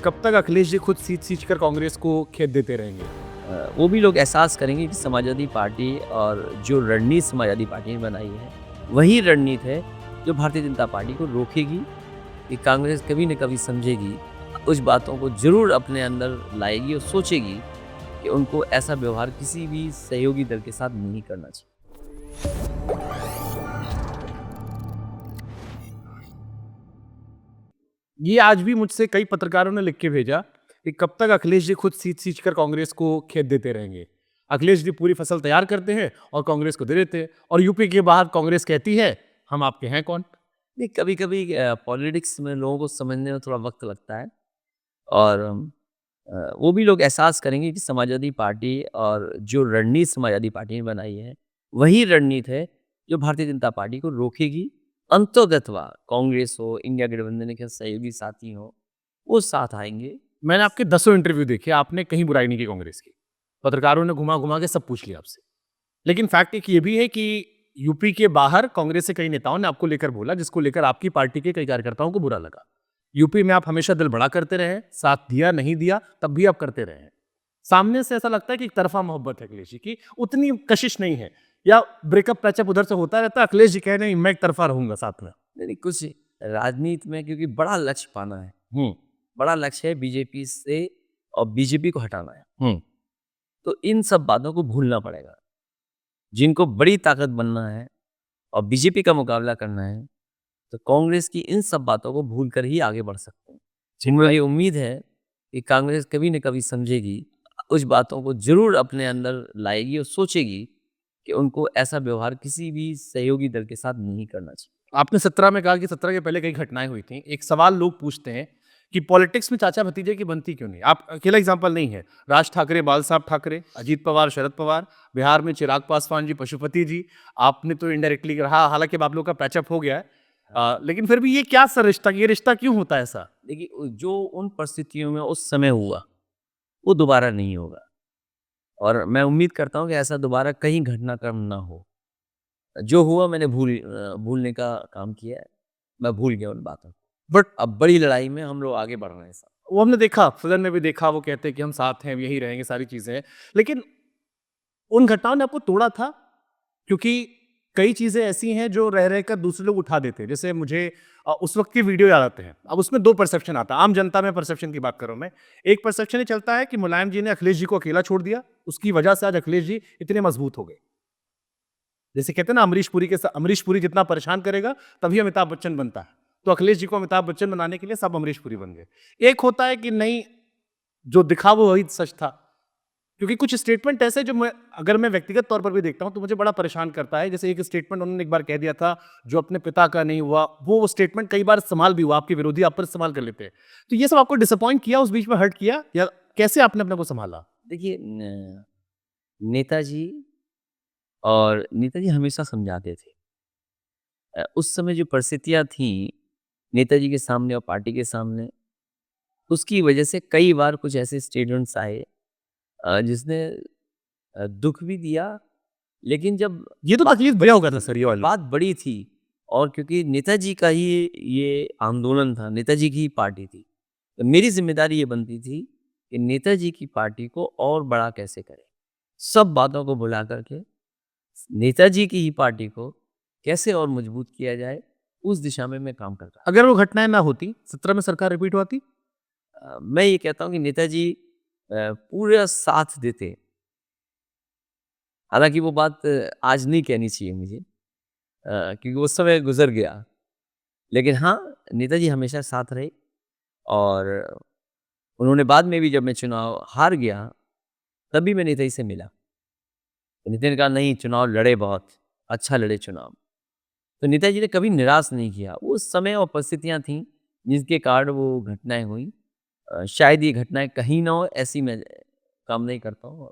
कब तक अखिलेश जी खुद सींच कर कांग्रेस को खेत देते रहेंगे? वो भी लोग एहसास करेंगे कि समाजवादी पार्टी और जो रणनीति समाजवादी पार्टी ने बनाई है, वही रणनीति है जो भारतीय जनता पार्टी को रोकेगी कि कांग्रेस कभी न कभी समझेगी, कुछ बातों को ज़रूर अपने अंदर लाएगी और सोचेगी कि उनको ऐसा व्यवहार किसी भी सहयोगी दल के साथ नहीं करना चाहिए। ये आज भी मुझसे कई पत्रकारों ने लिख के भेजा कि कब तक अखिलेश जी खुद सींच कर कांग्रेस को खेत देते रहेंगे। अखिलेश जी पूरी फसल तैयार करते हैं और कांग्रेस को दे देते हैं, और यूपी के बाहर कांग्रेस कहती है हम आपके हैं कौन। नहीं, कभी-कभी पॉलिटिक्स में लोगों को समझने में थोड़ा वक़्त लगता है और वो भी लोग एहसास करेंगे कि समाजवादी पार्टी और जो रणनीति समाजवादी पार्टी ने बनाई है, वही रणनीति है जो भारतीय जनता पार्टी को रोकेगी। अंततोगत्वा कांग्रेस हो, इंडिया गठबंधन के सहयोगी साथी हो, वो साथ आएँगे। मैंने आपके दसों इंटरव्यू देखे, आपने कहीं बुराई नहीं की कांग्रेस की। पत्रकारों ने घुमा घुमा के सब पूछ लिया आपसे। लेकिन फैक्ट एक ये भी है कि यूपी के बाहर कांग्रेस के कई नेताओं ने आपको लेकर बोला, जिसको लेकर आपकी पार्टी के कई कार्यकर्ताओं को बुरा लगा। यूपी में आप हमेशा दिल बड़ा करते रहे, साथ दिया नहीं दिया तब भी आप करते रहे हैं। सामने से ऐसा लगता है कि एक तरफा मोहब्बत है अखिलेश जी की, उतनी कशिश नहीं है, या ब्रेकअप पैचअप उधर से होता रहता है, अखिलेश जी कह रहे हैं मैं एक तरफा रहूंगा साथ में। नहीं, कुछ राजनीति में क्योंकि बड़ा लक्ष्य पाना है, हम्म। बड़ा लक्ष्य है बीजेपी से और बीजेपी को हटाना है। हम्म। तो इन सब बातों को भूलना पड़ेगा। जिनको बड़ी ताकत बनना है और बीजेपी का मुकाबला करना है, तो कांग्रेस की इन सब बातों को भूलकर ही आगे बढ़ सकते हैं। जिनमें ये उम्मीद है कि कांग्रेस कभी न कभी समझेगी, कुछ बातों को ज़रूर अपने अंदर लाएगी और सोचेगी कि उनको ऐसा व्यवहार किसी भी सहयोगी दल के साथ नहीं करना चाहिए। आपने 17 में कहा कि 17 के पहले कई घटनाएं हुई थी। एक सवाल लोग पूछते हैं कि पॉलिटिक्स में चाचा भतीजे की बनती क्यों नहीं? आप अकेला एग्जांपल नहीं है। राज ठाकरे, बाल साहब ठाकरे, अजीत पवार, शरद पवार, बिहार में चिराग पासवान जी, पशुपति जी, आपने तो इनडायरेक्टली रहा, हालांकि अब आप लोग का पैचअप हो गया है। लेकिन फिर भी ये क्या सर रिश्ता, ये रिश्ता क्यों होता है ऐसा? देखिए, जो उन परिस्थितियों में उस समय हुआ, वो दोबारा नहीं होगा और मैं उम्मीद करता हूँ कि ऐसा दोबारा कहीं घटनाक्रम ना हो। जो हुआ मैंने भूलने का काम किया है। मैं भूल गया उन बातों को। बट अब बड़ी लड़ाई में हम लोग आगे बढ़ रहे हैं साथ। वो हमने देखा, सदन में भी देखा, वो कहते हैं कि हम साथ हैं, यही रहेंगे, सारी चीजें हैं। लेकिन उन घटनाओं ने आपको तोड़ा था, क्योंकि कई चीज़ें ऐसी हैं जो रह रहकर दूसरे लोग उठा देते हैं। जैसे मुझे उस वक़्त की वीडियो याद आते हैं। अब उसमें 2 परसेप्शन आता है। आम जनता में परसेप्शन की बात कर रहा हूँ मैं। एक परसेप्शन ये चलता है कि मुलायम जी ने अखिलेश जी को अकेला छोड़ दिया, उसकी वजह से आज अखिलेश जी इतने मजबूत हो गए। जैसे कहते हैं ना, अमरीश पुरी जितना परेशान करेगा, तभी अमिताभ बच्चन बनता है। तो अखिलेश जी को अमिताभ बच्चन बनाने के लिए सब अमरीश पुरी बन गए। एक होता है कि नहीं, जो दिखा वो वही सच था। क्योंकि कुछ स्टेटमेंट ऐसे जो अगर मैं व्यक्तिगत तौर पर भी देखता हूं तो मुझे बड़ा परेशान करता है। जैसे एक स्टेटमेंट उन्होंने एक बार कह दिया था, जो अपने पिता का नहीं हुआ, वो स्टेटमेंट कई बार इस्तेमाल भी हुआ, आपके विरोधी आप पर इस्तेमाल कर लेते हैं। तो ये सब आपको डिसअपॉइंट किया, उस बीच में हर्ट किया, या कैसे आपने अपने को संभाला? देखिए, नेताजी और नेताजी हमेशा समझाते थे। उस समय जो परिस्थितियाँ थीं, नेताजी के सामने और पार्टी के सामने, उसकी वजह से कई बार कुछ ऐसे स्टेटमेंट्स आए जिसने दुःख भी दिया, लेकिन जब ये तो तकलीफ भैया होगा था सर, ये वाला। बात बड़ी थी और क्योंकि नेताजी का ही ये आंदोलन था, नेताजी की ही पार्टी थी, तो मेरी ज़िम्मेदारी ये बनती थी कि नेताजी की पार्टी को और बड़ा कैसे करें। सब बातों को भुला कर के नेताजी की ही पार्टी को कैसे और मजबूत किया जाए, उस दिशा में मैं काम करता था। अगर वो घटनाएं ना होती, 17 में सरकार रिपीट हुआ थी? मैं ये कहता हूँ कि नेताजी पूरा साथ देते। हालाँकि वो बात आज नहीं कहनी चाहिए मुझे, क्योंकि वो समय गुज़र गया। लेकिन हाँ, नेताजी हमेशा साथ रहे और उन्होंने बाद में भी, जब मैं चुनाव हार गया, तब भी मैं नेताजी से मिला। तो नेताजी ने कहा नहीं, चुनाव लड़े बहुत, अच्छा लड़े चुनाव। तो नेताजी ने कभी निराश नहीं किया। वो समय और परिस्थितियाँ थीं जिसके कारण वो घटनाएँ हुईं। शायद ये घटनाएँ कहीं ना हो, ऐसी मैं काम नहीं करता हूँ।